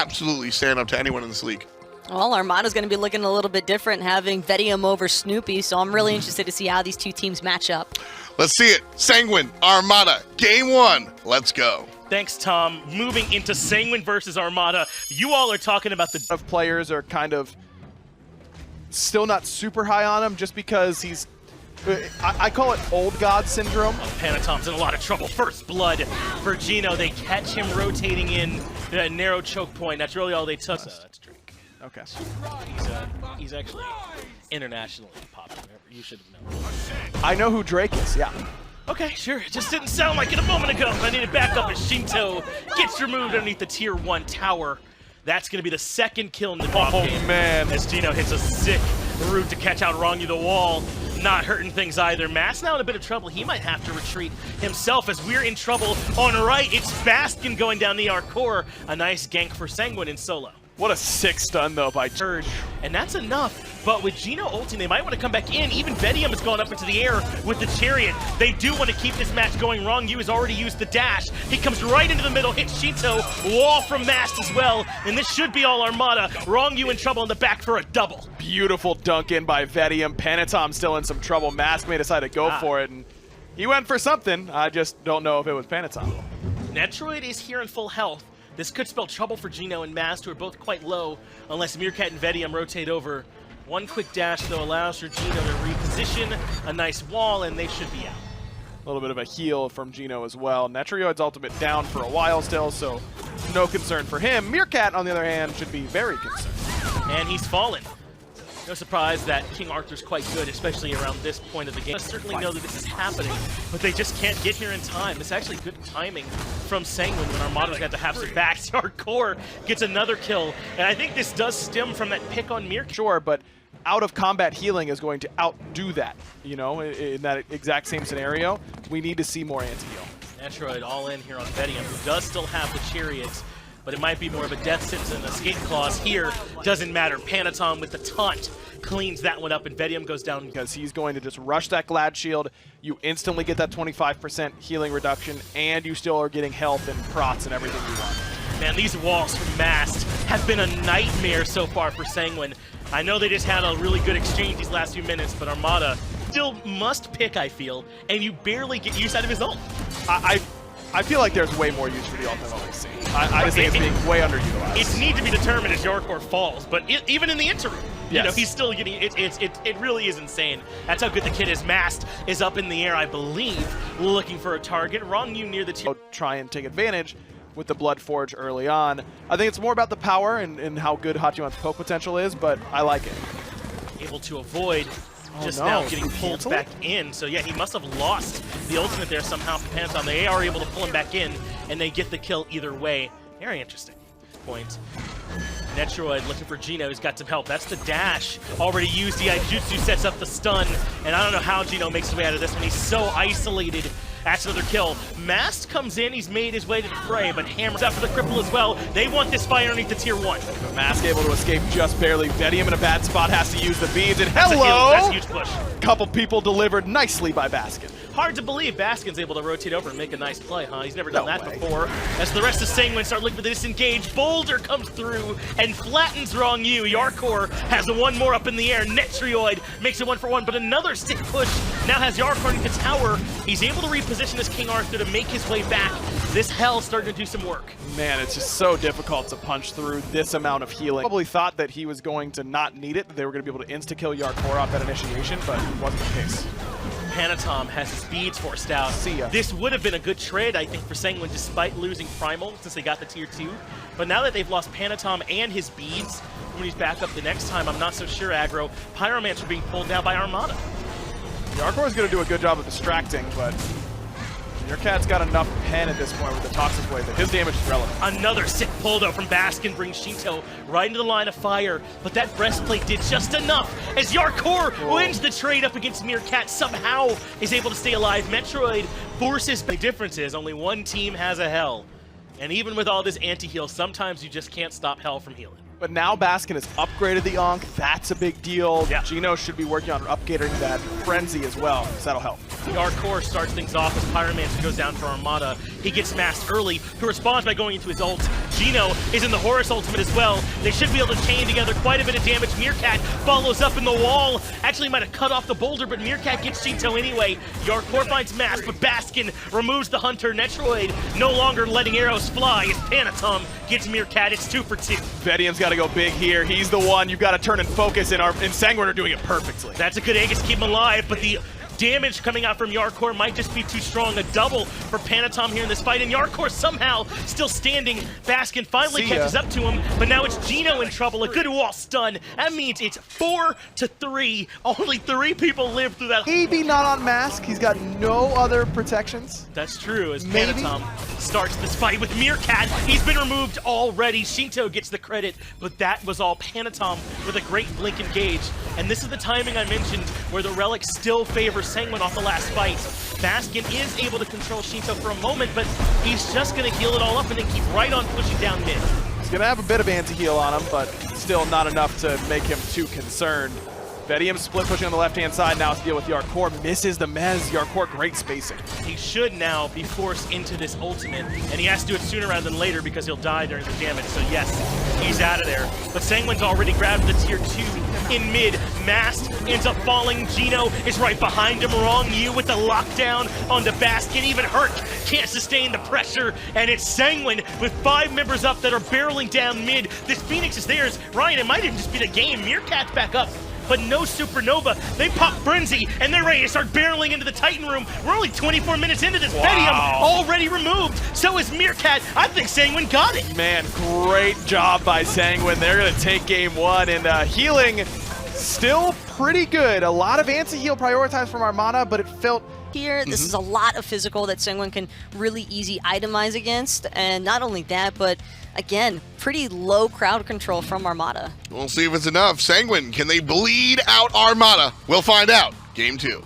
absolutely stand up to anyone in this league. Well, Armada's going to be looking a little bit different, having Vedium over Snoopy, so I'm really interested to see how these two teams match up. Let's see it. Sanguine, Armada, game one. Let's go. Thanks, Tom. Moving into Sanguine versus Armada, you all are talking about the players are kind of still not super high on him just because he's, I call it old god syndrome. Panatom's in a lot of trouble. First blood for Gino. They catch him rotating in a narrow choke point. That's really all they took. That's Drake. Okay. He's actually internationally popular. You should have known. I know who Drake is, yeah. Okay, sure. It just didn't sound like it a moment ago. I need to back up as Shinto gets removed underneath the tier 1 tower. That's going to be the second kill in the game. Oh, man. As Gino hits a sick route to catch out Wrong You the wall. Not hurting things either. Mass now in a bit of trouble. He might have to retreat himself as we're in trouble on right. It's Baskin going down the core. A nice gank for Sanguine in solo. What a sick stun, though, by Turd. And that's enough. But with Gino ulting, they might want to come back in. Even Vedium has gone up into the air with the Chariot. They do want to keep this match going. Wrong You has already used the dash. He comes right into the middle, hits Shinto. Wall from Mast as well. And this should be all Armada. Wrong You in trouble in the back for a double. Beautiful dunk in by Vedium. Panatom still in some trouble. Mask may decide to go for it, and he went for something. I just don't know if it was Panatom. Netroid is here in full health. This could spell trouble for Gino and Mast, who are both quite low, unless Meerkat and Vedium rotate over. One quick dash, though, allows for Gino to reposition a nice wall, and they should be out. A little bit of a heal from Gino as well. Netroid's ultimate down for a while still, so no concern for him. Meerkat, on the other hand, should be very concerned. And he's fallen. No surprise that King Arthur's quite good, especially around this point of the game. I certainly know that this is happening, but they just can't get here in time. It's actually good timing from Sanguine when Armada's got to have some backs. Hardcore gets another kill, and I think this does stem from that pick on Meerkat. Sure, but out of combat healing is going to outdo that, you know, in that exact same scenario. We need to see more anti-heal. Netroid all in here on Vedium, who does still have the Chariots, but it might be more of a death sentence than an escape clause here. Doesn't matter. Panatom with the taunt cleans that one up, and Vedium goes down. Because he's going to just rush that Glad Shield. You instantly get that 25% healing reduction, and you still are getting health and prots and everything you want. Man, these walls from Mast have been a nightmare so far for Sanguine. I know they just had a really good exchange these last few minutes, but Armada still must pick, I feel, and you barely get use out of his ult. I feel like there's way more use for the ult than what we've seen. I just think it's being way underutilized. It needs to be determined as Yarkor falls, but even in the interim, you know, he's still getting, it really is insane. That's how good the kid is. Mast is up in the air, I believe, looking for a target. Wrong You near the team. Try and take advantage with the Blood Forge early on. I think it's more about the power and how good Hachiman's poke potential is, but I like it. Able to avoid now getting pulled back in. So yeah, he must have lost the ultimate there somehow from Panatom. They are able to pull him back in, and they get the kill either way. Very interesting point. Netroid looking for Gino, who's got some help. That's the dash. Already used. The Jutsu sets up the stun, and I don't know how Gino makes his way out of this one. He's so isolated. That's another kill. Mast comes in, he's made his way to the fray, but Hammer's after the cripple as well. They want this fight underneath the tier 1. Mast able to escape just barely. Vedium in a bad spot has to use the beads, and hello! That's a huge push. Couple people delivered nicely by Baskin. Hard to believe Baskin's able to rotate over and make a nice play, huh? He's never done that before. As the rest of Sanguine start looking for the disengage, Boulder comes through and flattens Wrong You. Yarkor has one more up in the air. Netroid makes it 1-for-1, but another stick push now has Yarkor in the tower. He's able to reposition this King Arthur to make his way back. This Hell's starting to do some work. Man, it's just so difficult to punch through this amount of healing. Probably thought that he was going to not need it, that they were going to be able to insta-kill Yarkor off that initiation, but it wasn't the case. Panatom has his speeds forced out. See ya. This would have been a good trade, I think, for Sanguine, despite losing Primal since they got the tier 2. But now that they've lost Panatom and his beads, when he's back up the next time, I'm not so sure, Aggro. Pyromancer being pulled down by Armada. Yarkor is going to do a good job of distracting, but your cat's got enough pen at this point with the Toxic Blade that his damage is relevant. Another sick pull, though, from Baskin brings Shinto right into the line of fire, but that breastplate did just enough as Yarkor wins the trade up against Meerkat, somehow is able to stay alive. Metroid forces. The difference is only one team has a Hell, and even with all this anti-heal, sometimes you just can't stop Hell from healing. But now Baskin has upgraded the Ankh. That's a big deal. Yeah. Gino should be working on upgrading that Frenzy as well, because that'll help. Yarkor starts things off as Pyromancer goes down for Armada. He gets masked early, who responds by going into his ult. Gino is in the Horus ultimate as well. They should be able to chain together quite a bit of damage. Meerkat follows up in the wall. Actually might have cut off the boulder, but Meerkat gets Shinto anyway. Yarkor finds Mask, but Baskin removes the Hunter. Netroid no longer letting arrows fly as Panatom gets Meerkat. It's 2 for 2. Vedium's got to go big here. He's the one you've got to turn and focus, and Sanguine are doing it perfectly. That's a good Aegis to keep him alive, but the damage coming out from Yarkor might just be too strong. A double for Panatom here in this fight, and Yarkor somehow still standing. Baskin finally catches up to him, but now it's Gino in trouble. A good wall stun. That means it's 4 to 3. Only 3 people live through that. Maybe not on Mask. He's got no other protections. That's true, as Panatom starts this fight with Meerkat. He's been removed already. Shinto gets the credit, but that was all Panatom with a great blink engage. And this is the timing I mentioned where the relic still favors Sanguine off the last fight. Baskin is able to control Shinto for a moment, but he's just going to heal it all up and then keep right on pushing down mid. He's going to have a bit of anti-heal on him, but still not enough to make him too concerned. Vedium split pushing on the left-hand side now to deal with Yarkor. Misses the Mez. Yarkor, great spacing. He should now be forced into this ultimate, and he has to do it sooner rather than later because he'll die during the damage. So yes, he's out of there. But Sanguine's already grabbed the tier 2 in mid. Mast ends up falling. Gino is right behind him. Wrong you with the lockdown onto Baskin. Even Herc can't sustain the pressure, and it's Sanguine with 5 members up that are barreling down mid. This Phoenix is theirs. Ryan, it might even just be the game. Meerkat's back up, but no Supernova. They pop Frenzy, and they're ready to start barreling into the Titan room. We're only 24 minutes into this. Vedium already removed. So is Meerkat. I think Sanguine got it. Man, great job by Sanguine. They're going to take game 1, and healing still pretty good. A lot of anti-heal prioritized from Armada, but it felt here. This is a lot of physical that Sanguine can really easy itemize against, and not only that, but again, pretty low crowd control from Armada. We'll see if it's enough. Sanguine, can they bleed out Armada? We'll find out. Game 2.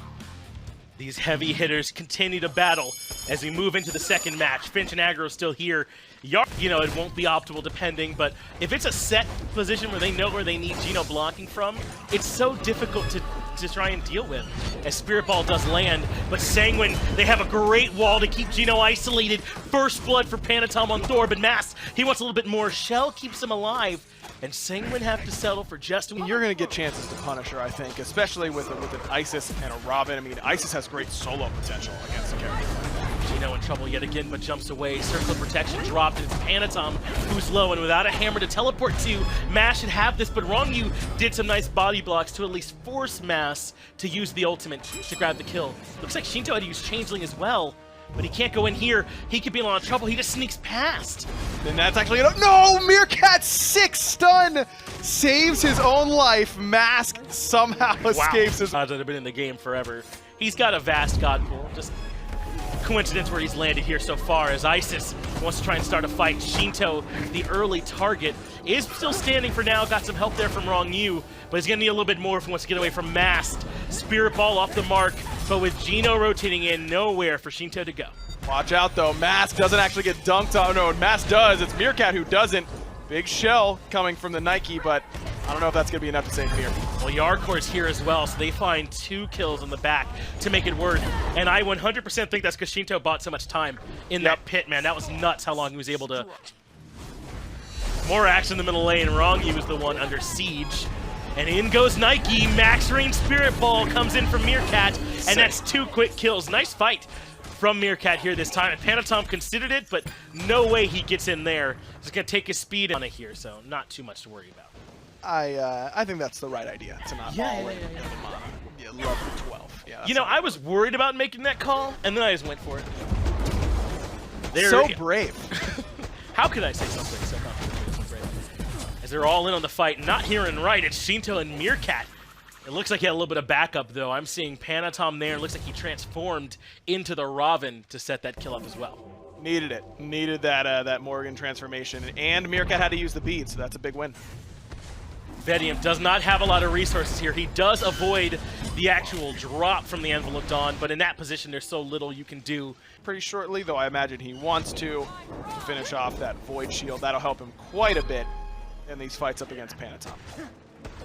These heavy hitters continue to battle as we move into the second match. Finch and Aggro still here. You know, it won't be optimal depending, but if it's a set position where they know where they need Gino blocking from, it's so difficult to try and deal with, as Spirit Ball does land. But Sanguine, they have a great wall to keep Gino isolated. First blood for Panatom on Thor, but Mass, he wants a little bit more. Shell keeps him alive, and Sanguine have to settle for just one. You're going to get chances to punish her, I think, especially with an Isis and a Robin. I mean, Isis has great solo potential against the character. Gino in trouble yet again, but jumps away. Circle of protection dropped, and it's Panatom who's low, and without a hammer to teleport to, Mash should have this, but Wrongyu did some nice body blocks to at least force Mass to use the ultimate to grab the kill. Looks like Shinto had to use Changeling as well, but he can't go in here. He could be in a lot of trouble. He just sneaks past. And that's actually no! Meerkat 6 stun saves his own life. Mask somehow escapes his. Odds that have been in the game forever. He's got a vast god pool. Just coincidence where he's landed here so far, as Isis wants to try and start a fight. Shinto, the early target, is still standing for now. Got some help there from Wrongyu, but he's going to need a little bit more if he wants to get away from Mast. Spirit Ball off the mark, but with Gino rotating in, nowhere for Shinto to go. Watch out though, Mask doesn't actually get dunked on. No, Mask does. It's Meerkat who doesn't. Big shell coming from the Nike, but I don't know if that's going to be enough to save Mir. Well, Yarkor's here as well, so they find 2 kills in the back to make it work. And I 100% think that's because Shinto bought so much time in that pit, man. That was nuts how long he was able to. More action in the middle lane. Wrongyu was the one under siege. And in goes Nike. Max range Spirit Ball comes in from Meerkat, and that's 2 quick kills. Nice fight from Meerkat here this time. And Panatom considered it, but no way he gets in there. He's going to take his speed on it here, so not too much to worry about. I think that's the right idea to not fall in the mana. Yeah, level 12. Yeah, you know, I was worried about making that call, and then I just went for it. So brave. How could I say something so brave? As they're all in on the fight, not hearing right, it's Shinto and Meerkat. It looks like he had a little bit of backup, though. I'm seeing Panatom there. It looks like he transformed into the Raven to set that kill up as well. Needed it. Needed that Morgan transformation. And Meerkat had to use the bead, so that's a big win. Vedium does not have a lot of resources here. He does avoid the actual drop from the Enveloped On, but in that position, there's so little you can do. Pretty shortly, though I imagine he wants to finish off that Void Shield. That'll help him quite a bit in these fights up against Panatom.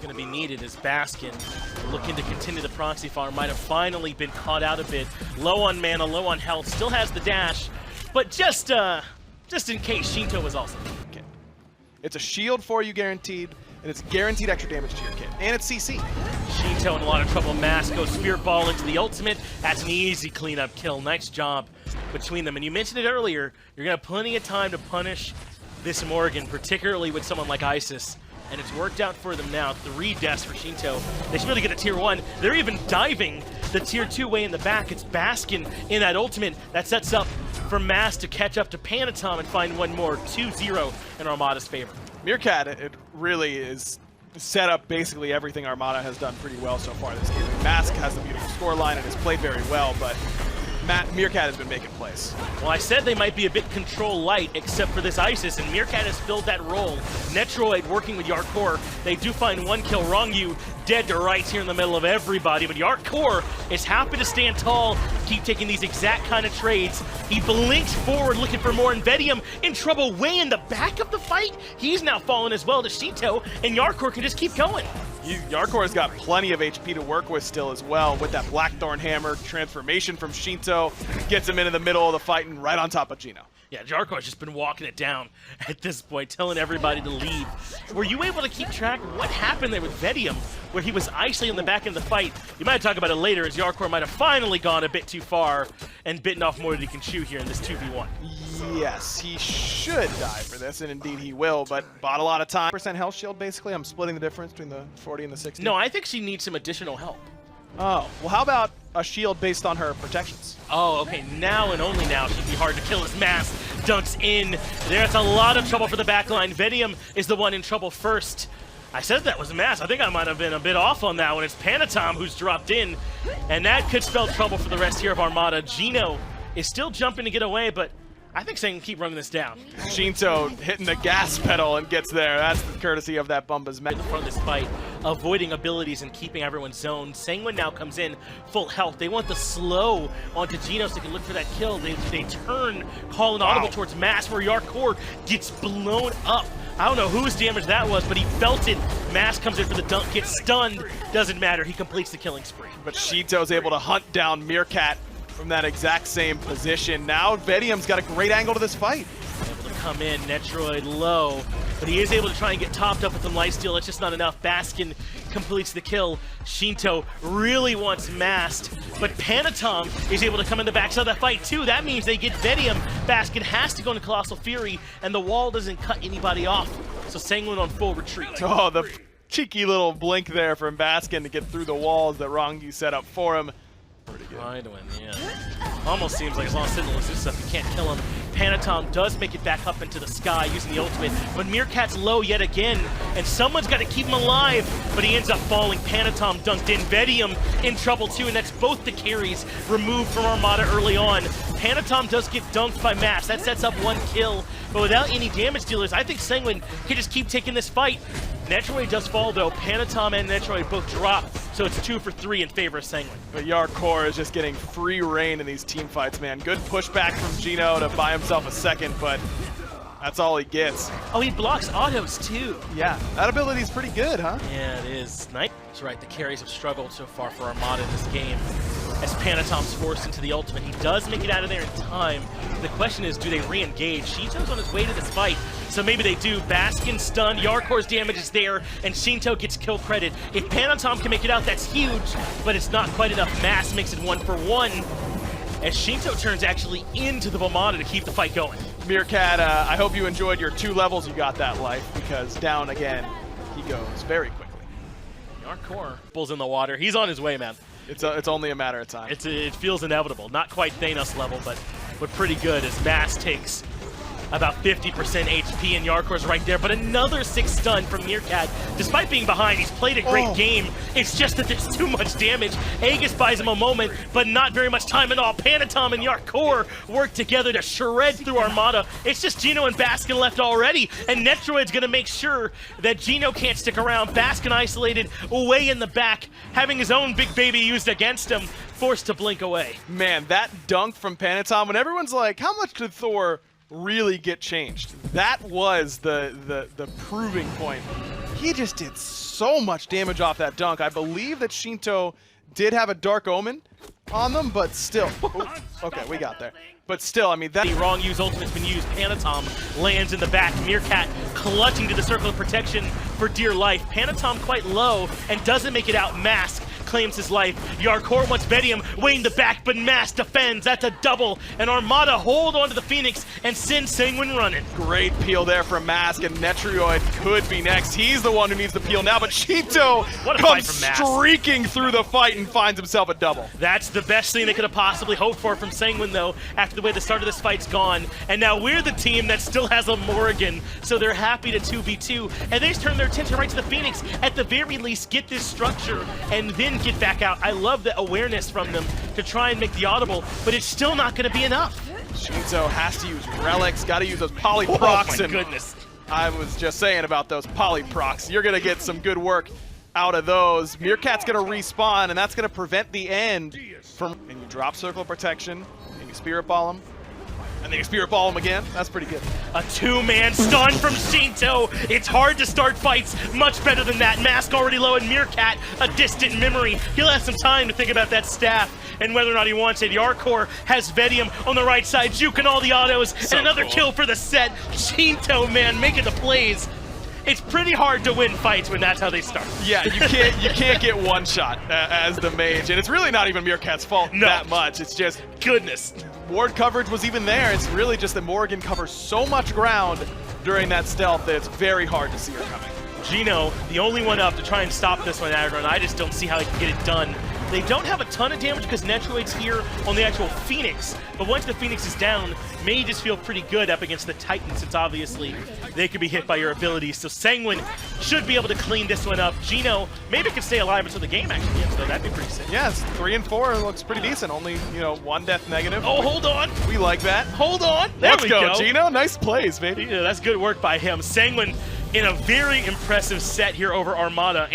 Going to be needed as Baskin, looking to continue the proxy farm, might have finally been caught out a bit. Low on mana, low on health, still has the dash, but just in case Shinto was also. Okay. It's a shield for you guaranteed, and it's guaranteed extra damage to your kit. And it's CC. Shinto in a lot of trouble. Mask goes Spirit Ball into the ultimate. That's an easy cleanup kill. Nice job between them. And you mentioned it earlier, you're going to have plenty of time to punish this Morgan, particularly with someone like Isis. And it's worked out for them now. 3 deaths for Shinto. They should really get a tier 1. They're even diving the tier 2 way in the back. It's Baskin in that ultimate. That sets up for Mask to catch up to Panatom and find one more. 2-0 in Armada's favor. Meerkat, it really is set up basically everything Armada has done pretty well so far this game. Mask has the beautiful scoreline and has played very well, but Meerkat has been making plays. Well, I said they might be a bit control light, except for this Isis, and Meerkat has filled that role. Netroid working with Yarkor. They do find 1 kill. Wrongyu dead to rights here in the middle of everybody, but Yarkor is happy to stand tall, keep taking these exact kind of trades. He blinks forward looking for more, and Vedium in trouble way in the back of the fight. He's now fallen as well to Shinto, and Yarkor can just keep going. Yarkor's got plenty of HP to work with still as well with that Blackthorn Hammer transformation from Shinto. Gets him into the middle of the fight and right on top of Gino. Yeah, Jarkor's just been walking it down at this point, telling everybody to leave. Were you able to keep track of what happened there with Vedium, where he was isolating the back end of the fight? You might talk about it later, as Yarkor might have finally gone a bit too far and bitten off more than he can chew here in this 2v1. Yes, he should die for this, and indeed he will, but bought a lot of time. % health shield, basically. I'm splitting the difference between the 40 and the 60. No, I think she needs some additional help. Oh, well, how about a shield based on her protections? Oh, okay, now and only now she'd be hard to kill as Mask dunks in. There's a lot of trouble for the backline. Vedium is the one in trouble first. I said that was Mask. I think I might have been a bit off on that one. It's Panatom who's dropped in, and that could spell trouble for the rest here of Armada. Gino is still jumping to get away, but I think Sang can keep running this down. Shinto hitting the gas pedal and gets there. That's the courtesy of that Bumba's In the front of this fight, avoiding abilities and keeping everyone zoned. Sanguine now comes in full health. They want the slow onto Gino so they can look for that kill. They turn, call an audible towards Mask, where Yarkor gets blown up. I don't know whose damage that was, but he felt it. Mask comes in for the dunk, gets stunned. Doesn't matter, he completes the killing spree. But Shinto's able to hunt down Meerkat from that exact same position. Now Vedium's got a great angle to this fight. Able to come in, Netroid low, but he is able to try and get topped up with some lifesteal. It's just not enough. Baskin completes the kill. Shinto really wants Masked, but Panatom is able to come in the backside of that fight too. That means they get Vedium. Baskin has to go into Colossal Fury, and the wall doesn't cut anybody off. So Sanguine on full retreat. Oh, the cheeky little blink there from Baskin to get through the walls that Wrongyu set up for him. Pretty good. Trying to win, yeah. Almost seems like as long as Sentinel is this stuff, you can't kill him. Panatom does make it back up into the sky using the ultimate, but Meerkat's low yet again, and someone's got to keep him alive, but he ends up falling. Panatom dunked in. Vedium in trouble too, and that's both the carries removed from Armada early on. Panatom does get dunked by Mask. That sets up 1 kill, but without any damage dealers, I think Sanguine can just keep taking this fight. Netroid does fall though. Panatom and Netroid both drop, so it's 2 for 3 in favor of Sanguine. But Yarkor is just getting free reign in these team fights, man. Good pushback from Gino to buy himself a second, but that's all he gets. Oh, he blocks autos too. Yeah, that ability's pretty good, huh? Yeah, it is. That's right, the carries have struggled so far for Armada in this game. As Panatom's forced into the ultimate, he does make it out of there in time. The question is, do they re-engage? Shinto's on his way to this fight, so maybe they do. Baskin stunned, Yarkor's damage is there, and Shinto gets kill credit. If Panatom can make it out, that's huge, but it's not quite enough. Mask makes it 1 for 1, as Shinto turns actually into the Bomada to keep the fight going. Meerkat, I hope you enjoyed your 2 levels you got that life, because down again, he goes very quickly. Yarkor pulls in the water. He's on his way, man. It's only a matter of time. It feels inevitable. Not quite Thanos level, but pretty good as Mask takes about 50% HP, and Yarkor's right there. But another 6 stun from Meerkat. Despite being behind, he's played a great game. It's just that there's too much damage. Aegis buys him a moment, but not very much time at all. Panatom and Yarkor work together to shred through Armada. It's just Gino and Baskin left already, and Netroid's gonna make sure that Gino can't stick around. Baskin isolated way in the back, having his own big baby used against him, forced to blink away. Man, that dunk from Panatom, when everyone's like, how much did Thor really get changed? That was the proving point. He just did so much damage off that dunk. I believe that Shinto did have a Dark Omen, on them, but still. Ooh, okay, we got there. But still, I mean, that... The wrong use ultimate's been used. Panatom lands in the back. Meerkat clutching to the circle of protection for dear life. Panatom quite low and doesn't make it out. Mask claims his life. Yarkor wants Vedium way in the back, but Mask defends. That's a double. And Armada hold on to the Phoenix and send Sanguine running. Great peel there from Mask, and Netrioid could be next. He's the one who needs the peel now, but Cheeto comes streaking through the fight and finds himself a double. That's the best thing they could have possibly hoped for from Sanguine, though, after the way the start of this fight's gone. And now we're the team that still has a Morrigan, so they're happy to 2v2. And they just turn their attention right to the Phoenix. At the very least, get this structure and then get back out. I love the awareness from them to try and make the audible, but it's still not going to be enough. Shinzo has to use relics, got to use those polyprocs. Oh my goodness. I was just saying about those polyprocs. You're going to get some good work out of those. Meerkat's going to respawn, and that's going to prevent the end from... And you drop circle protection, and you spirit ball him, and then you spirit ball him again. That's pretty good. A two-man stun from Shinto. It's hard to start fights much better than that. Mask already low, and Meerkat, a distant memory. He'll have some time to think about that staff and whether or not he wants it. Yarkor has Vedium on the right side, juking all the autos, and another kill for the set. Shinto, man, making the plays. It's pretty hard to win fights when that's how they start. Yeah, you can't get one shot as the mage, and it's really not even Meerkat's fault that much. It's just goodness. Ward coverage was even there. It's really just that Morrigan covers so much ground during that stealth that it's very hard to see her coming. Gino, the only one up to try and stop this one, Aggro, and I just don't see how he can get it done. They don't have a ton of damage because Netroid's here on the actual Phoenix, but once the Phoenix is down, mages feel pretty good up against the Titans, since obviously they could be hit by your abilities. So Sanguine should be able to clean this one up. Gino maybe can stay alive until the game actually ends, though. That'd be pretty sick. Yeah, 3 and 4 looks pretty decent. Only, you know, 1 death negative. Oh, hold on. We like that. Hold on. There we go. Let's go, Gino. Nice plays, baby. Yeah, that's good work by him. Sanguine in a very impressive set here over Armada.